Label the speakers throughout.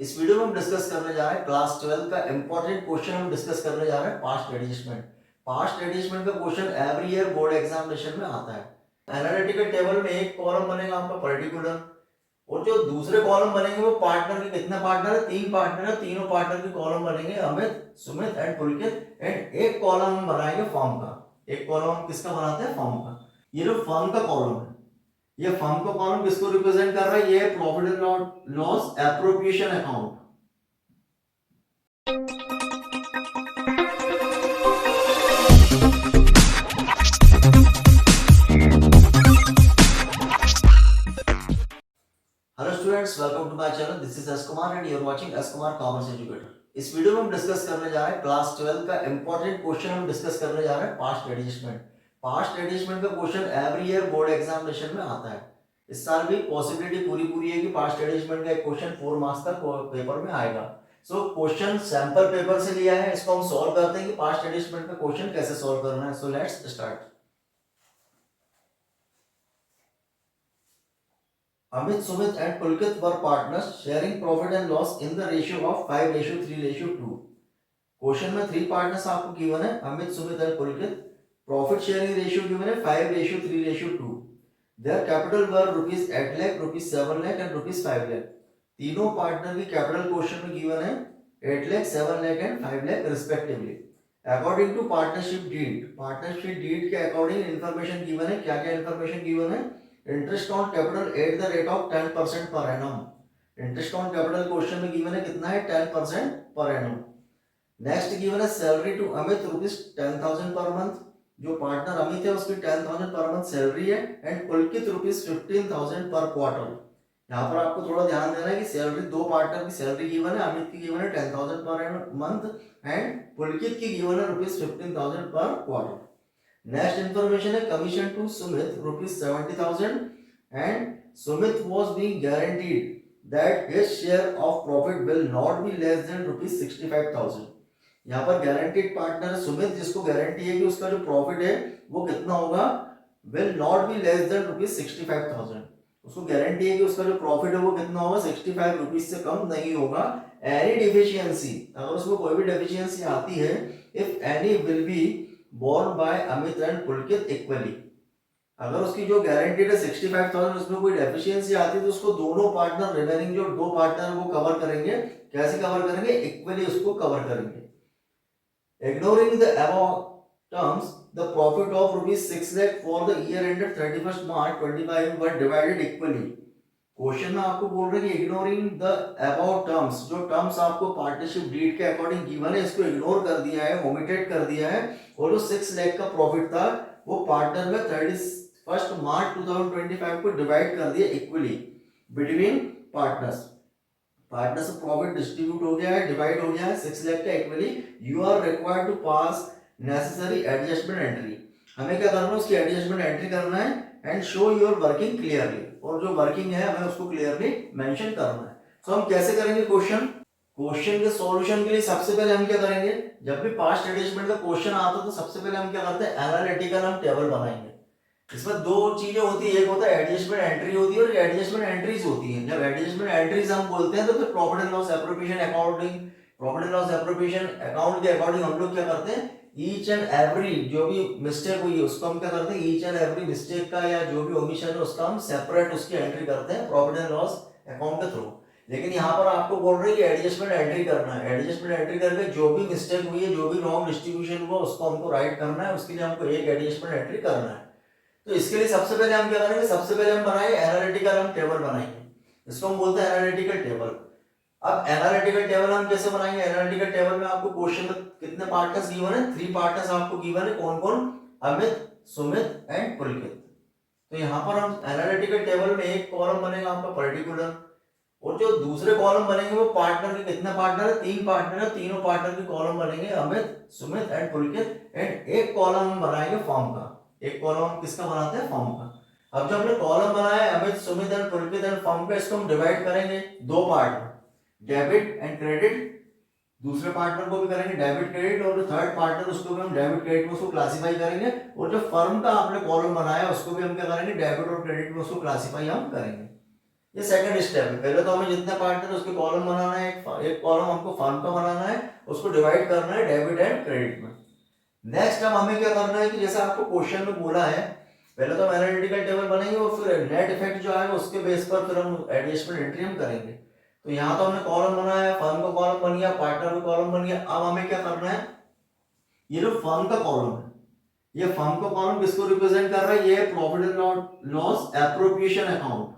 Speaker 1: इस वीडियो में हम डिस्कस करने जा रहे हैं क्लास 12 का इंपॉर्टेंट क्वेश्चन हम डिस्कस करने जा रहे हैं पास्ट एडिशमेंट। पास्ट एडिशमेंट का question every year board examination में आता है। एनालिटिकल टेबल में एक कॉलम बनेगा आपका पर्टिकुलर और जो दूसरे कॉलम बनेंगे वो पार्टनर के कितने पार्टनर है, 3 पार्टनर है। तीनों पार्टनर के कॉलम बनेंगे Amit, Sumit and Pulkit and एक कॉलम हम बनाएंगे फर्म का। एक कॉलम हम किसका बनाते हैं, फर्म का। ये जो फर्म का कॉलम है, ये फर्म का कॉलम किसको रिप्रेजेंट कर रहा है, ये profit and loss appropriation account. Hello students, welcome to my channel. This is S Kumar and you are watching S Kumar commerce educator. इस वीडियो में हम डिस्कस करने जा रहे हैं क्लास 12 का इंपॉर्टेंट क्वेश्चन हम डिस्कस करने जा रहे हैं पास्ट एडिशमेंट। पास्ट एडिशमेंट का question every year board examination में आता है। इस साल भी पॉसिबिलिटी पूरी है कि पास्ट एडिशमेंट का एक क्वेश्चन 4 मार्क्स तक पेपर में आएगा। सो क्वेश्चन सैंपल पेपर से लिया है, इसको हम सॉल्व करते हैं कि पास्ट एडिशमेंट का क्वेश्चन कैसे सॉल्व करना है। So let's start. Amit, Sumit and Pulkit were partners sharing profit and loss in the ratio of 5:3:2. Question में 3 पार्टनर्स आपको गिवन है, Amit, Sumit and Pulkit. Profit sharing ratio given है 5:3:2। Their capital were rupees 8 lakh, rupees 7 lakh and rupees 5 lakh. तीनों partner की capital question में given है 8 lakh, 7 lakh and 5 lakh respectively. According to partnership deed, partnership deed के according information given है। क्या क्या इन्फॉर्मेशन गिवन है? Interest on capital at the rate of 10% per annum. Interest on capital question में गिवन है कितना है, 10% पर एनम। नेक्स्ट गिवन है salary to Amit rupees 10,000 per month. जो पार्टनर अमित है उसकी 10,000 पर मंथ सैलरी है and Pulkit rupees 15,000 per quarter. यहाँ पर आपको थोड़ा ध्यान देना है कि सैलरी, दो पार्टनर की सैलरी गिवन है। अमित की गिवन है 10,000 पर मंथ एंड पुलकित की गिवन है rupees 15,000 per quarter. Next information है commission to Sumit rupees 70,000 and Sumit was being guaranteed that his share of profit will not be less than rupees 65,000। यहाँ पर guaranteed partner Sumit, जिसको guarantee है कि उसका जो प्रॉफिट है वो कितना होगा, will not be less than rupees 65,000। उसको गारंटी है कि उसका जो प्रॉफिट है वो कितना होगा, 65 रुपीज से कम नहीं होगा। एनी डिफिशियंसी, अगर उसको कोई भी डेफिशिएंसी आती है, if any will be borne by Amit and Pulkit equally. अगर उसकी जो गारंटीड है 65,000, उसमें कोई डेफिशिएंसी आती है तो उसको दोनों पार्टनर, रिमेनिंग जो दो पार्टनर वो कवर करेंगे। कैसे कवर करेंगे? इक्वली उसको कवर करेंगे। Ignoring the above terms, the profit of rupees 6 lakh for the year ended 31 March 25 were divided equally. Question में आपको बोल रहे हैं कि इग्नोरिंग द अबाउट टर्म्स, जो टर्म्स आपको पार्टनरशिप डीड के अकॉर्डिंग गिवन है, इसको इग्नोर कर दिया है, ओमिटेड कर दिया है। और जो 6 लाख का प्रॉफिट था वो पार्टनर में 31 मार्च 2025 को डिवाइड कर दिया equally between partners. Partners profit distribute हो गया है, डिवाइड हो गया है 6 लाख का equally. You are required to pass necessary adjustment entry. हमें क्या करना है, उसकी एडजस्टमेंट एंट्री करना है and show your working clearly. और जो वर्किंग है हमें उसको क्लियरली मेंशन करना है। तो हम कैसे करेंगे क्वेश्चन के सॉल्यूशन के लिए सबसे पहले हम क्या करेंगे, जब भी पास्ट एडिशमेंट का क्वेश्चन आता है तो सबसे पहले हम क्या करते हैं, एनालिटिकल हम टेबल बनाएंगे। इसमें दो चीजें होती है, एक होता है एडजस्टमेंट एंट्री होती है और एडजस्टमेंट एंट्रीज होती है। जब एडजस्टमेंट एंट्रीज हम बोलते हैं तो फिर profit and loss appropriation accounting, profit and loss appropriation account के अकॉर्डिंग हम लोग क्या करते हैं, ईच एंड एवरी जो भी मिस्टेक हुई है उसको हम क्या करते हैं, ईच एंड एवरी मिस्टेक का या जो भी ओमिशन है उसका हम सेपरेट उसकी एंट्री करते हैं प्रॉफिट एंड लॉस अकाउंट के थ्रू। लेकिन यहाँ पर आपको बोल रहे हैं कि एडजस्टमेंट एंट्री करना है। एडजस्टमेंट एंट्री करके जो भी मिस्टेक हुई है, जो भी रॉन्ग डिस्ट्रीब्यूशन हुआ उसको हमको राइट करना है। उसके लिए हमको एक एडजस्टमेंट एंट्री करना है। तो इसके लिए सबसे पहले हम क्या करेंगे, सबसे पहले हम बनाएंगे एनालिटिकल हम टेबल बनाएंगे। इसको हम बोलते हैं एनालिटिकल टेबल। अब एनालिटिकल टेबल हम कैसे बनाएंगे, एनालिटिकल टेबल में आपको क्वेश्चन में कितने पार्टनर्स गिवन है, 3 पार्टनर्स आपको गिवन है। कौन कौन? अमित, सुमित एंड पुलकित। तो यहाँ पर हम एनालिटिकल टेबल में एक कॉलम बनेगा आपका पर्टिकुलर और जो दूसरे कॉलम बनेंगे वो पार्टनर के कितने पार्टनर है, 3 पार्टनर है। तीनों पार्टनर के कॉलम बनेंगे Amit, Sumit and Pulkit and एक कॉलम हम बनाएंगे फॉर्म का। एक कॉलम हम किसका बनाते हैं, फॉर्म का। अब जो हमने कॉलम बनाया है Amit, Sumit and Pulkit and form का, इसको हम डिवाइड करेंगे दो पार्ट में, डेबिट एंड क्रेडिट। दूसरे पार्टनर को भी करेंगे डेबिट क्रेडिट और जो थर्ड पार्टनर उसको भी हम डेबिट क्रेडिट में उसको क्लासिफाई करेंगे। और जो फर्म का आपने कॉलम बनाया उसको भी हम क्या करेंगे, डेबिट और क्रेडिट में उसको क्लासिफाई हम करेंगे। ये सेकंड स्टेप है। पहले तो हमें जितने पार्टनर उसके कॉलम बनाना है, एक कॉलम हमको फर्म का बनाना है, उसको डिवाइड करना है डेबिट एंड क्रेडिट में। नेक्स्ट अब हमें क्या करना है कि जैसे आपको क्वेश्चन में बोला है, पहले तो हम एनालिटिकल टेबल बनाएंगे और फिर नेट इफेक्ट जो आएगा उसके बेस पर फिर हम एडजस्टमेंट एंट्री हम करेंगे। तो यहाँ तो हमने कॉलम बनाया, फर्म का कॉलम बन गया, पार्टनर का कॉलम बन गया। अब हमें क्या करना है, ये जो फर्म का कॉलम है, ये फर्म का कॉलम किसको रिप्रेजेंट कर रहा है, ये profit and loss appropriation account.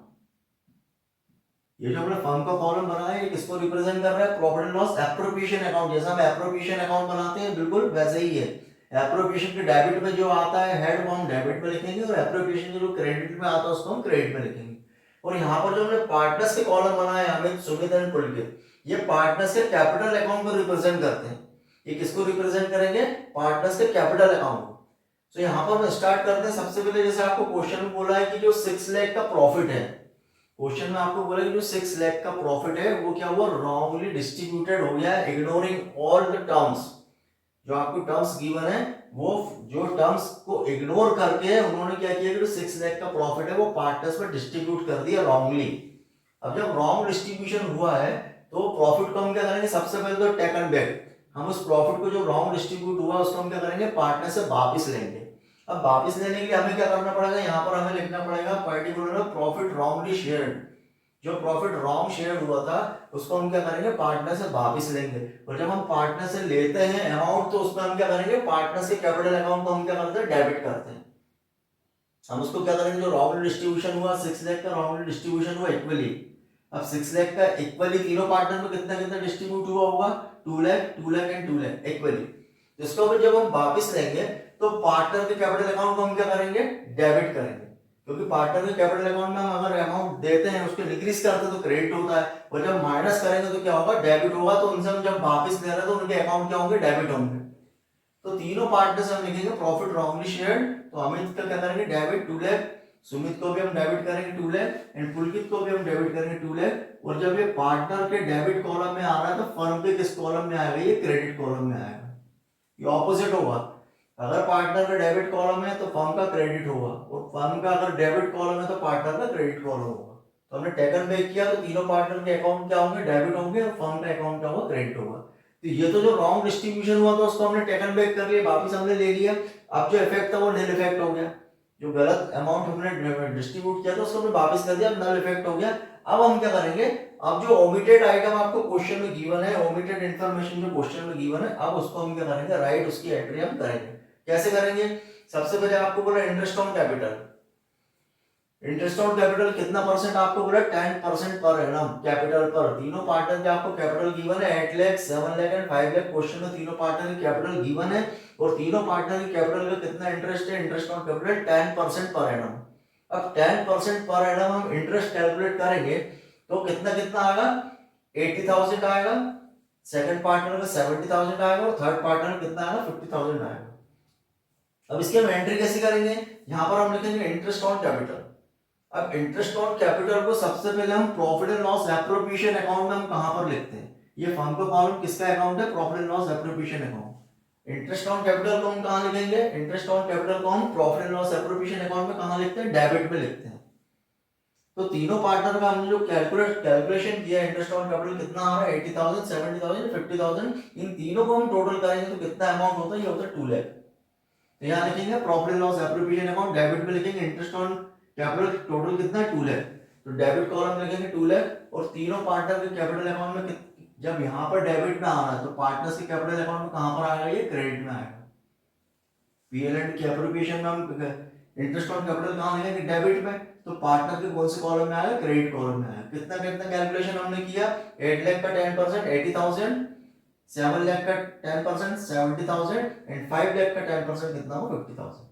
Speaker 1: ये जो हमने फर्म का कॉलम बनाया है ये किसको रिप्रेजेंट कर रहा है, profit and loss appropriation account. जैसा हम एप्रोप्रिएशन अकाउंट बनाते हैं बिल्कुल वैसे ही है। एप्रोप्रिएशन के डेबिट में जो आता है हेड वो हम डेबिट में लिखेंगे, और एप्रोप्रिएशन जो क्रेडिट में आता है उसको हम क्रेडिट में लिखेंगे। और यहाँ पर जो हमने पार्टनर्स के कॉलम बनाए अमित, सुमित एंड पुलकित, ये पार्टनर्स के कैपिटल अकाउंट को रिप्रेजेंट करते हैं। ये किसको रिप्रेजेंट करेंगे, पार्टनर्स के कैपिटल अकाउंट। तो यहाँ पर हम स्टार्ट करते हैं। सबसे पहले जैसे आपको क्वेश्चन में बोला है कि जो 6 लाख का प्रॉफिट है, क्वेश्चन में आपको बोला कि जो 6 लाख का प्रॉफिट है वो क्या हुआ, रॉन्गली डिस्ट्रीब्यूटेड हो गया है, इग्नोरिंग ऑल द टर्म्स। जो आपको टर्म्स गिवन है वो जो टर्म्स को इग्नोर करके उन्होंने क्या किया कि जो 6 लाख का प्रॉफिट है वो पार्टनर्स में डिस्ट्रीब्यूट कर दिया रॉन्गली। अब जब रॉन्ग डिस्ट्रीब्यूशन हुआ है तो प्रॉफिट को हम क्या करेंगे, सबसे पहले तो टेकन बैक, हम उस प्रॉफिट को जो रॉन्ग डिस्ट्रीब्यूट हुआ उसको हम क्या करेंगे, पार्टनर से वापस लेंगे। अब वापस लेने के लिए हमें क्या करना पड़ेगा, यहाँ पर हमें लिखना पड़ेगा पर्टिकुलर प्रॉफिट रॉन्गली शेयर्ड। जो प्रॉफिट रॉन्ग शेयर हुआ था उसको हम क्या करेंगे, पार्टनर से वापस लेंगे। और जब हम पार्टनर से लेते हैं अमाउंट तो उसमें हम क्या करेंगे, पार्टनर से कैपिटल अकाउंट को हम क्या करते हैं, डेबिट करते हैं। हम उसको क्या करेंगे, जो रॉन्ग डिस्ट्रीब्यूशन हुआ 6 लाख का रॉन्ग डिस्ट्रीब्यूशन हुआ इक्वली। अब 6 लाख का इक्वली तीनों पार्टनर में कितना कितना डिस्ट्रीब्यूट हुआ होगा, 2 लाख 2 लाख एंड 2 लाख इक्वली। इसको फिर जब हम वापस लेंगे तो पार्टनर के कैपिटल अकाउंट को हम क्या करेंगे, डेबिट करेंगे। क्योंकि पार्टनर के कैपिटल अकाउंट में हम अगर अमाउंट देते हैं उसको डिक्रीज करते हैं तो क्रेडिट होता है, और जब माइनस करेंगे तो क्या होगा, डेबिट होगा। तो उनसे हम जब वापस ले रहे हैं तो उनके अकाउंट क्या होंगे, डेबिट होंगे। तो तीनों पार्टनर से हम लिखेंगे प्रॉफिट रॉन्गली शेयर्ड। तो अमित का क्या करेंगे, डेबिट 2 लाख, सुमित को भी हम डेबिट करेंगे 2 लाख एंड पुलकित को भी हम डेबिट करेंगे 2 लाख। और जब ये पार्टनर के डेबिट कॉलम में आ रहा है तो फर्म के किस कॉलम में आएगा, ये क्रेडिट कॉलम में आएगा। ये ऑपोजिट होगा, अगर पार्टनर का डेबिट कॉलम है तो फर्म का क्रेडिट होगा, और फर्म का अगर डेबिट कॉलम है तो पार्टनर का क्रेडिट कॉलम होगा। तो हमने टेकन बैक किया तो तीनों पार्टनर के अकाउंट क्या होंगे, डेबिट होंगे, और फर्म का अकाउंट क्या होगा, क्रेडिट होगा। तो ये तो जो रॉन्ग डिस्ट्रीब्यूशन हुआ था उसको हमने टेकन बैक कर लिया, वापिस हमने ले लिया। अब जो इफेक्ट था वो नील इफेक्ट हो गया, जो गलत अमाउंट हमने डिस्ट्रीब्यूट किया था उसको हमने वापस कर दिया, नल इफेक्ट हो गया। अब हम क्या करेंगे, अब जो ओमिटेड आइटम आपको क्वेश्चन में गिवन है, ओमिटेड इंफॉर्मेशन जो क्वेश्चन में गिवन है, अब उसको हम क्या करेंगे, राइट उसकी एंट्री हम करेंगे। कैसे करेंगे, सबसे पहले आपको बोला interest on capital. Interest on capital कितना परसेंट आपको बोला, 10% पर एनम कैपिटल पर। तीनों पार्टनर के आपको कैपिटल गिवन है 8 लाख 7 लाख एंड 5 लाख। क्वेश्चन में तीनों पार्टनर की कैपिटल गिवन है, और तीनों पार्टनर की कैपिटल का कितना इंटरेस्ट है, interest on capital 10% per annum. अब 10% पर एनम हम इंटरेस्ट कैलकुलेट करेंगे तो कितना कितना आएगा, 80,000 आएगा, सेकंड पार्टनर का 70,000 आएगा, और थर्ड पार्टनर कितना आएगा, 50,000 आएगा। अब इसकी हम एंट्री कैसे करेंगे, यहाँ पर हम लिखेंगे इंटरेस्ट ऑन कैपिटल। अब इंटरेस्ट ऑन कैपिटल को सबसे पहले हम profit and loss appropriation account में हम कहां पर लिखते हैं, ये फर्म का कॉलम किसका अकाउंट है, profit and loss appropriation account. Interest on capital को हम कहां लिखेंगे, इंटरेस्ट ऑन कैपिटल को हम profit and loss appropriation account में कहां लिखते हैं, डेबिट में लिखते हैं। तो तीनों पार्टनर का हमने जो कैलकुलेशन किया, इंटरेस्ट ऑन कैपिटल कितना आ रहा है, 80,000 70,000 50,000, इन तीनों को हम टोटल करेंगे तो कितना अमाउंट होता है, ये होता है 2 लाख। तो यहाँ लिखेंगे profit and loss appropriation account, debit में लिखेंगे इंटरेस्ट ऑन कैपिटल टोटल कितना है, 2 लाख। तो डेबिट कॉलम में लिखेंगे 2 लाख, और तीनों पार्टनर के कैपिटल अकाउंट में जब यहाँ पर डेबिट में आ रहा है तो पार्टनर्स के कैपिटल अकाउंट में कहां पर आएगा, ये क्रेडिट में आएगा। पीएल एंड की एप्रोप्रिएशन में हम इंटरेस्ट ऑन कैपिटल कहां लिखेंगे, डेबिट में, तो पार्टनर के कौन से कॉलम में आएगा, क्रेडिट कॉलम में आएगा। कितना कितना कैलकुलेशन हमने किया, 8 लाख का 10% 80,000, 7 लाख का 10% 70,000 एंड 5 लाख का 10% कितना हो, 50,000।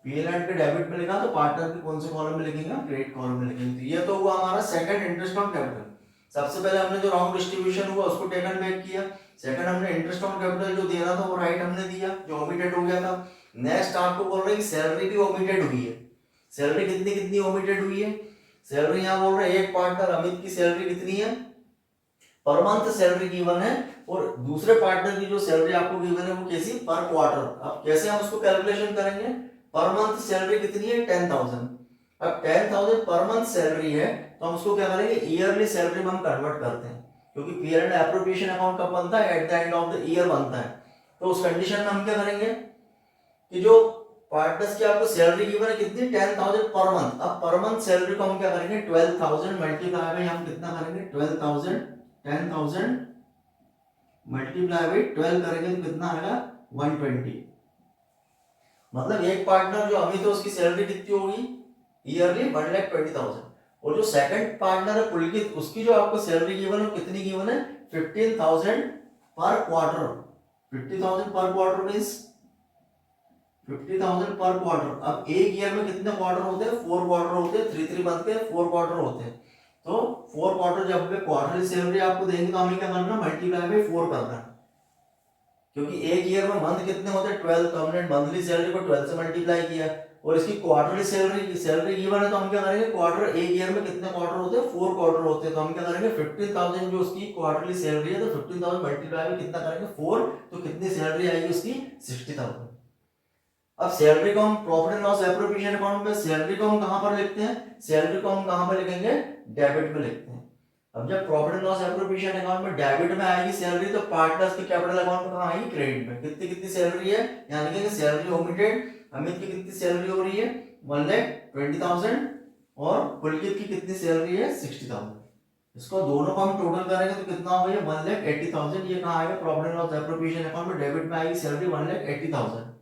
Speaker 1: पीएल एंड के डेबिट में लिखा तो पार्टनर के कौन से कॉलम में लिखेंगे, क्रेडिट कॉलम में लिखेंगे। तो ये तो हुआ हमारा सेकंड इंटरेस्ट ऑन कैपिटल। सबसे पहले हमने जो रॉन्ग डिस्ट्रीब्यूशन हुआ उसको टेकन बैक किया, सेकंड हमने इंटरेस्ट ऑन कैपिटल जो दे रहा था वो राइट हमने दिया, जो ओमिटेड हो गया था। नेक्स्ट आपको बोल रहे हैं सैलरी भी ओमिटेड हुई है। सैलरी कितनी कितनी ओमिटेड हुई है, सैलरी यहाँ बोल रहे हैं एक पार्टनर अमित की सैलरी कितनी है, पर मंथ सैलरी गिवन है, और दूसरे पार्टनर की जो सैलरी आपको गिवन है वो कैसी, पर क्वार्टर। अब कैसे हम उसको कैलकुलेशन करेंगे, पर मंथ सैलरी कितनी है, 10,000। अब 10,000 पर मंथ सैलरी है, तो हम उसको क्या करेंगे, ईयरली सैलरी में हम कन्वर्ट करते हैं, क्योंकि पीयर एंड एप्रोप्रिएशन अकाउंट कब बनता है, at the end of the year बनता है। तो उस कंडीशन में हम क्या करेंगे कि जो पार्टनर्स की आपको सैलरी गिवन है कितनी, 10,000 पर मंथ। अब पर मंथ सैलरी को हम क्या करेंगे, 12,000 मल्टीप्लाई बाय हम कितना करेंगे, 12,000, 10,000 मल्टीप्लाई बाय 12 करेंगे तो कितना आएगा, 120। मतलब एक पार्टनर जो अमित है उसकी सैलरी कितनी होगी, ईयरली 1,20,000। और जो सेकंड पार्टनर है पुलकित, उसकी जो आपको सैलरी गिवन है कितनी गिवन है, 15,000 पर क्वार्टर। 50,000 पर क्वार्टर मीन्स 50,000 पर क्वार्टर। अब एक ईयर में कितने क्वार्टर होते हैं, 4 क्वार्टर होते हैं, 3 मंथ के 4 क्वार्टर होते हैं। तो 4 क्वार्टर जब भी क्वार्टरली सैलरी आपको देंगे तो हमें क्या करना, मल्टीप्लाई बाय 4 करना, क्योंकि एक ईयर में मंथ कितने होते हैं 12, तो हमने मंथली सैलरी को 12 से मल्टीप्लाई किया। और इसकी क्वार्टरली सैलरी गिवन है तो हम क्या करेंगे, क्वार्टर, एक ईयर में कितने क्वार्टर होते हैं, 4 क्वार्टर होते हैं। तो हम क्या करेंगे, 15,000 जो उसकी क्वार्टरली सैलरी है, तो 15,000 मल्टीप्लाई में कितना करेंगे, 4, तो कितनी सैलरी आएगी उसकी, 60,000। अब सैलरी को हम profit and loss appropriation account में सैलरी को हम कहां पर लिखते हैं, सैलरी को हम कहां पर लिखेंगे, डेबिट में लिखते हैं। अब जब profit and loss appropriation account में डेबिट में आएगी सैलरी, तो पार्टनर्स के कैपिटल अकाउंट में कहां आएगी, क्रेडिट में। कितनी कितनी सैलरी है, यानी कि सैलरी ओमिटेड, अमित की कितनी सैलरी हो रही है, 1,20,000, और पुलकित की कितनी सैलरी है, 60,000। इसको दोनों को हम टोटल करेंगे तो कितना हो गया, 1,80,000। ये कहां आएगा, profit and loss appropriation account में डेबिट में आएगी सैलरी 1,80,000।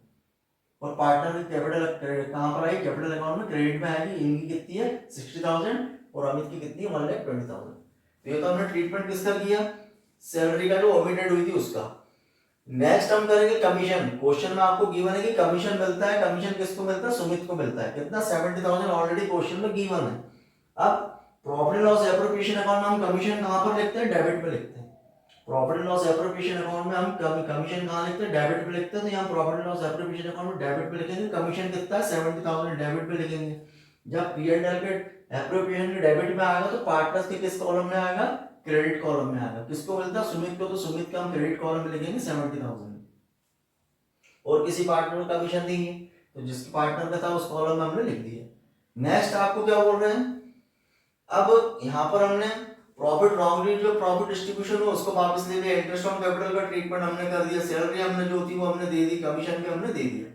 Speaker 1: और पार्टनर की कैपिटल कहां पर आएगी, कैपिटल अकाउंट में क्रेडिट में आएगी। इनकी कितनी है, 60,000, और अमित की कितनी है, 1,20,000। तो ये तो हमने ट्रीटमेंट किसका किया, सैलरी का जो ओमिटेड हुई थी उसका। नेक्स्ट हम करेंगे कमीशन। क्वेश्चन में आपको गिवन है कि कमीशन मिलता है, कमीशन किसको मिलता है, सुमित को मिलता है। कितना, 70,000 ऑलरेडी क्वेश्चन में गिवन है। अब profit and loss appropriation account में हम कमीशन कहां पर लिखते हैं, डेबिट में लिखते हैं। Profit and loss appropriation account में हम कमीशन कहां लिखते हैं, डेबिट में लिखते हैं। तो यहाँ profit and loss appropriation account में डेबिट में लिखेंगे, कमीशन कितना है, 70,000 डेबिट में लिखेंगे। जब P&L के एप्रोप्रिएशन के डेबिट में आएगा तो पार्टनर्स के किस कॉलम में आएगा, क्रेडिट कॉलम में आएगा। किसको मिलता है, सुमित को, तो सुमित का हम क्रेडिट कॉलम में लिखेंगे 70,000। और किसी पार्टनर को कमीशन नहीं है तो जिसके पार्टनर का था उस कॉलम में हमने लिख दिया। नेक्स्ट आपको क्या बोल रहे हैं, अब यहाँ पर हमने प्रॉफिट रॉन्गली जो प्रॉफिट डिस्ट्रीब्यूशन हो उसको वापस ले लिया, इंटरेस्ट ऑन कैपिटल का ट्रीटमेंट हमने कर दिया, सैलरी हमने जो थी वो हमने दे दी, कमीशन भी हमने दे दिया।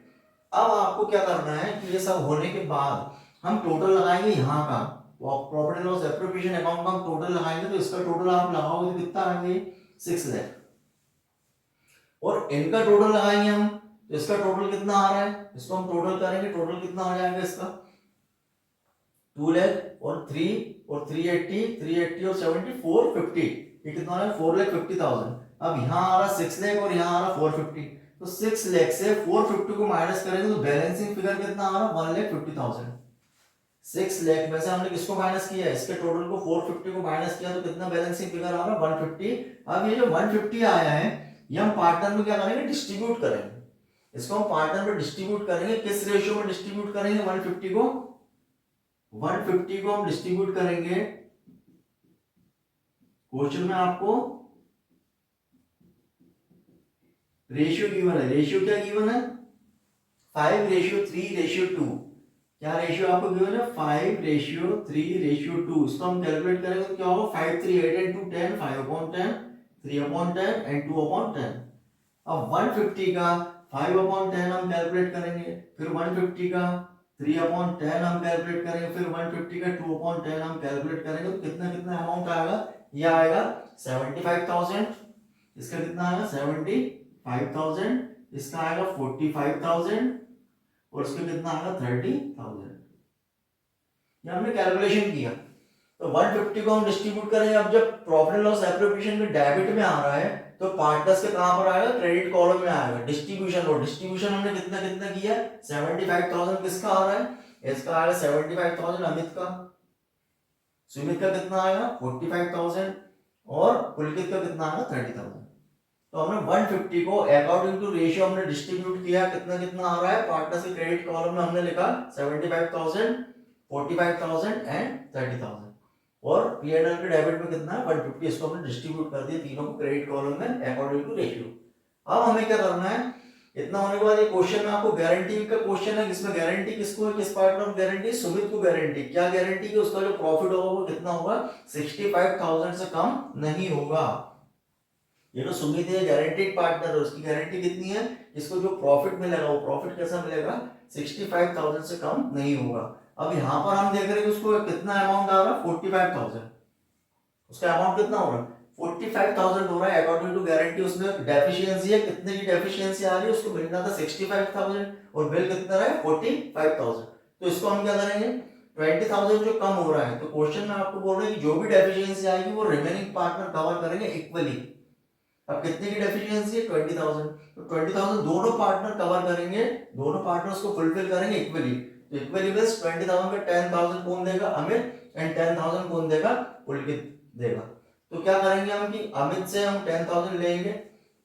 Speaker 1: अब आपको क्या करना है कि ये सब होने के बाद हम टोटल लगाएंगे यहाँ का, profit and loss appropriation account का हम टोटल लगाएंगे। तो इसका टोटल आप लगाओगे तो कितना आएंगे, 6 लाख। और इनका टोटल लगाएंगे हम तो इसका टोटल कितना आ रहा है, इसको हम टोटल करेंगे, टोटल कितना आ जाएगा इसका, 2 लाख और 3 और 380 और 70, 450। ये कितना है, 4,50,000। अब यहाँ आ रहा 6 लाख और यहाँ आ रहा 450। तो 6 लाख से 450 को माइनस करेंगे तो बैलेंसिंग फिगर कितना आ रहा, 1,50,000। 6 लाख में से हमने किसको माइनस किया, इसके टोटल को 450 को माइनस किया तो कितना बैलेंसिंग फिगर आ रहा है, 150। अब ये जो 150 आया है ये हम पार्टनर में क्या करेंगे, डिस्ट्रीब्यूट करेंगे। इसको हम पार्टनर में डिस्ट्रीब्यूट करेंगे, किस रेशियो में डिस्ट्रीब्यूट करेंगे, 150 को हम डिस्ट्रीब्यूट करेंगे। क्वेश्चन में आपको रेशियो गिवन है, रेशियो क्या गिवन है, 5:3:2। क्या रेशियो आपको गिवन है, 5:3:2। इसको हम कैलकुलेट करेंगे तो क्या होगा, 5 3 8 and 2 10, 5/10, 3/10 and 2/10। अब 150 का 5/10 हम कैलकुलेट करेंगे, फिर 150 का 3/10 हम कैलकुलेट करेंगे, फिर 150 का 2/10 हम कैलकुलेट करेंगे। तो कितना कितना अमाउंट आएगा, ये आएगा 75,000, इसका कितना आएगा 75,000, इसका आएगा 45,000 और इसका कितना आएगा 30,000। ये हमने कैलकुलेशन किया। तो 150 को हम डिस्ट्रीब्यूट करेंगे। अब जब प्रॉफिट एंड लॉस एप्रोप्रिएशन के डेबिट में आ रहा है तो पार्टनर्स के कहां पर आएगा, क्रेडिट कॉलम में आएगा। डिस्ट्रीब्यूशन, और डिस्ट्रीब्यूशन हमने कितना कितना किया, 75,000 किसका आ रहा है, इसका आएगा 75,000 अमित का, सुमित का कितना आएगा 45,000 और पुलकित का कितना आएगा 30,000। तो हमने 150 को अकॉर्डिंग टू रेशियो हमने डिस्ट्रीब्यूट किया, कितना कितना आ रहा है, पार्टनर्स के क्रेडिट कॉलम में हमने लिखा 75,000, 45,000 एंड 30,000। और P&L के डेबिट में कितना है 150, इसको हमने डिस्ट्रीब्यूट कर दिया तीनों को क्रेडिट कॉलम में अकॉर्डिंग टू रेशियो। अब हमें क्या करना है इतना होने के बाद ये क्वेश्चन में आपको गारंटी का क्वेश्चन है, जिसमें गारंटी किसको है, किस पार्टनर को गारंटी, सुमित को गारंटी। क्या गारंटी कि उसका जो प्रॉफिट होगा वो कितना होगा, 65,000 से कम नहीं होगा। ये तो सुमित है गारंटीड पार्टनर है, उसकी गारंटी कितनी है, इसको जो प्रॉफिट मिलेगा वो प्रॉफिट कैसा मिलेगा, 65,000 से कम नहीं होगा। अब यहाँ पर हम देख रहे हैं कि उसको कितना अमाउंट आ रहा है, 45,000। उसका अमाउंट कितना हो रहा है, 45,000 हो रहा है अकॉर्डिंग टू गारंटी। उसमें डेफिशिएंसी है, कितने की डेफिशिएंसी आ रही है, उसको मिलना था 65,000 और बिल कितना रहा है 45,000। तो इसको हम क्या करेंगे, 20,000 जो कम हो रहा है, तो क्वेश्चन में आपको बोल रहे हैं कि जो भी डेफिशिएंसी आएगी वो रिमेनिंग पार्टनर कवर करेंगे इक्वली। अब कितने की डेफिशिएंसी है, 20,000, तो 20,000 दोनों पार्टनर कवर करेंगे, दोनों पार्टनर्स को फुलफिल करेंगे इक्वली। तो इक्वली मींस 20,000 का 10,000 कौन देगा, अमित, एंड 10,000 कौन देगा, पुलकित देगा। तो क्या करेंगे हम कि अमित से हम 10,000 लेंगे,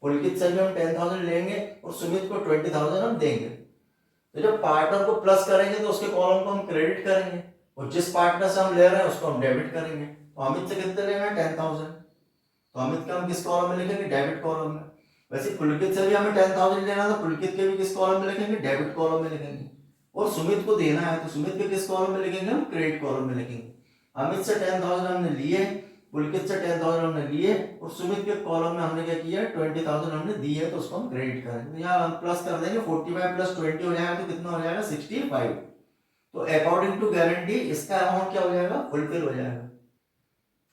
Speaker 1: पुलकित से भी हम 10,000 लेंगे और सुमित को 20,000 हम देंगे। तो जब पार्टनर को प्लस करेंगे तो उसके कॉलम को हम क्रेडिट करेंगे और जिस पार्टनर से हम ले रहे हैं उसको हम डेबिट करेंगे। तो अमित से कितने लेना है, 10,000, तो अमित का हम किस कॉलम में लिखेंगे, डेबिट कॉलम में। वैसे पुलकित से भी हमें 10,000 लेना था, पुलकित के भी किस कॉलम में लिखेंगे, डेबिट कॉलम में लिखेंगे। और सुमित को देना है तो सुमित के किस कॉलम में लिखेंगे, हम क्रेडिट कॉलम में लिखेंगे। अमित से 10,000 हमने लिए, पुलकित से 10,000 हमने लिए और सुमित के कॉलम में हमने क्या किया, 20,000 हमने दी है, तो उसको हम क्रेडिट करेंगे। तो यहाँ हम प्लस कर देंगे, 45 प्लस 20 हो जाएगा, तो कितना हो जाएगा, 65। तो अकॉर्डिंग टू गारंटी इसका अमाउंट क्या हो जाएगा, फुलफिल हो जाएगा।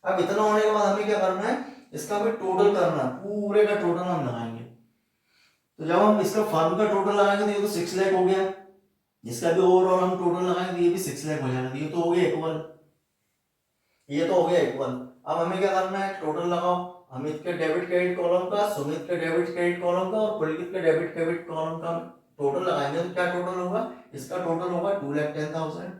Speaker 1: अब इतना होने के बाद हमें क्या करना है, इसका हमें टोटल करना है, पूरे का टोटल हम लगाएंगे। तो जब हम इसका फर्म का टोटल लगाएंगे तो ये तो 6 लाख हो गया, इसका भी ओवरऑल हम टोटल लगाएंगे तो ये भी 6 लाख हो जाएगा। ये तो हो गया इक्वल, ये तो हो गया इक्वल। अब हमें क्या करना है, टोटल लगाओ, अमित के डेबिट क्रेडिट कॉलम का, सुमित के डेबिट क्रेडिट कॉलम का और पुलकित के डेबिट क्रेडिट कॉलम का टोटल लगाएंगे तो क्या टोटल होगा, इसका टोटल होगा 2,10,000,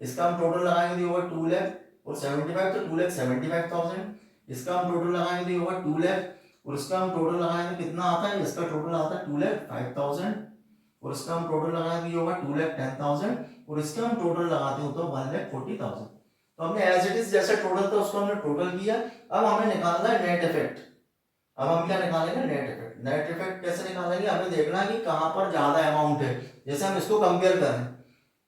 Speaker 1: इसका हम टोटल लगाएंगे तो होगा 2 लाख और 75, तो 2,75,000। इसका हम टोटल लगाएंगे तो होगा 2 लाख और इसका हम टोटल लगाएंगे कितना आता है, इसका टोटल आता है 2,05,000 और इसका हम टोटल लगाएंगे तो होगा 2,10,000 और इसका हम टोटल लगाते हो तो 1,40,000। तो हमने एज इट इज जैसा टोटल था उसको हमने टोटल किया। अब हमें निकालना है नेट इफेक्ट। अब हम क्या निकालेंगे, नेट इफेक्ट। नेट इफेक्ट कैसे निकालेंगे, हमें देखना है कि कहां पर ज्यादा अमाउंट है। जैसे हम इसको कंपेयर करें,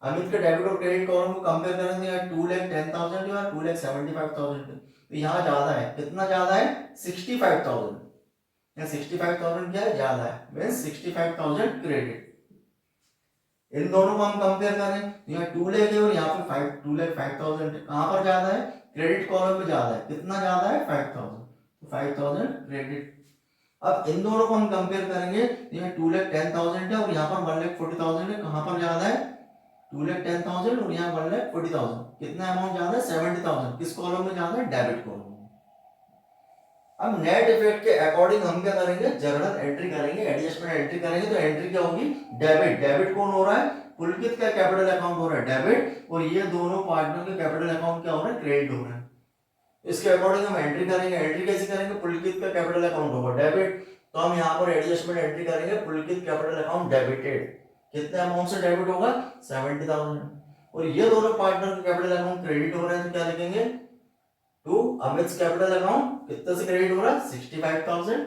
Speaker 1: अमित के डेबिट और क्रेडिट कॉलम को कंपेयर करेंगे, 2,10,000 या 2,75,000, तो यहाँ ज्यादा है, कितना ज्यादा है, 65,000। या 65,000 क्या है, ज्यादा है, मींस 65,000 क्रेडिट। इन दोनों को हम कंपेयर करें, यहाँ 2 लाख है और यहाँ पे 2,05,000, कहां पर ज्यादा है, क्रेडिट कॉलम में ज्यादा है, कितना ज्यादा है, 5,000, तो 5,000 क्रेडिट। अब इन दोनों को हम कंपेयर करेंगे, यहाँ 2,10,000 है और यहाँ पर 1,40,000 है, कहां पर ज्यादा है, 2,10,000 और यहाँ 1,40,000, कितना अमाउंट ज्यादा है, 70,000, किस कॉलम में ज्यादा है, डेबिट कॉलम में। अब नेट इफेक्ट के अकॉर्डिंग हम क्या करेंगे, जर्नल एंट्री करेंगे, एडजस्टमेंट एंट्री करेंगे। तो एंट्री क्या होगी, डेबिट। डेबिट कौन हो रहा है, पुलकित का कैपिटल अकाउंट हो रहा है डेबिट और ये दोनों पार्टनर के कैपिटल अकाउंट क्या हो रहा है, क्रेडिट हो रहा है। इसके अकॉर्डिंग हम एंट्री करेंगे। एंट्री कैसे करेंगे, पुलकित का कैपिटल अकाउंट होगा डेबिट, तो हम यहाँ पर एडजस्टमेंट एंट्री करेंगे, पुलकित कैपिटल अकाउंट डेबिटेड, कितने अमाउंट से डेबिट होगा, 70,000 और ये दोनों पार्टनर के कैपिटल अकाउंट क्रेडिट हो रहे हैं, तो क्या लिखेंगे, टू अमित कैपिटल अकाउंट कितने से क्रेडिट हो रहा है, 65,000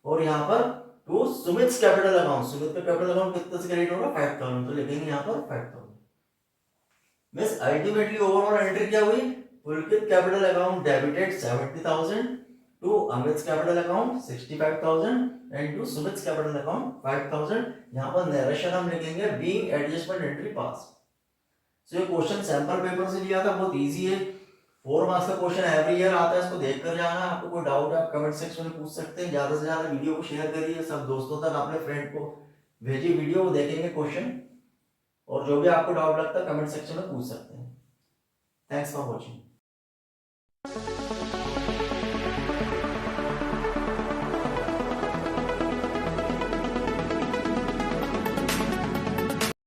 Speaker 1: और यहाँ पर to Sumit capital account, Sumit का कैपिटल अकाउंट कितने से क्रेडिट हो रहा है, 5,000, तो लिखेंगे यहाँ पर 5,000। मींस अल्टीमेटली ओवरऑल एंट्री क्या हुई, Pulkit capital account debited 70,000 to Amit capital account 65,000 and to Sumit capital account 5,000। यहाँ पर नरेशन हम लिखेंगे being adjustment entry pass. So ये क्वेश्चन सैंपल पेपर से लिया था, बहुत इजी है, 4 मार्क्स का क्वेश्चन एवरी ईयर आता है, इसको देख कर जाना। आपको कोई डाउट है आप कमेंट सेक्शन में पूछ सकते हैं। ज्यादा से ज्यादा वीडियो को शेयर करिए, सब दोस्तों तक अपने फ्रेंड को भेजिए वीडियो, वो देखेंगे क्वेश्चन और जो भी आपको डाउट लगता है कमेंट सेक्शन में पूछ सकते हैं। Thanks for watching.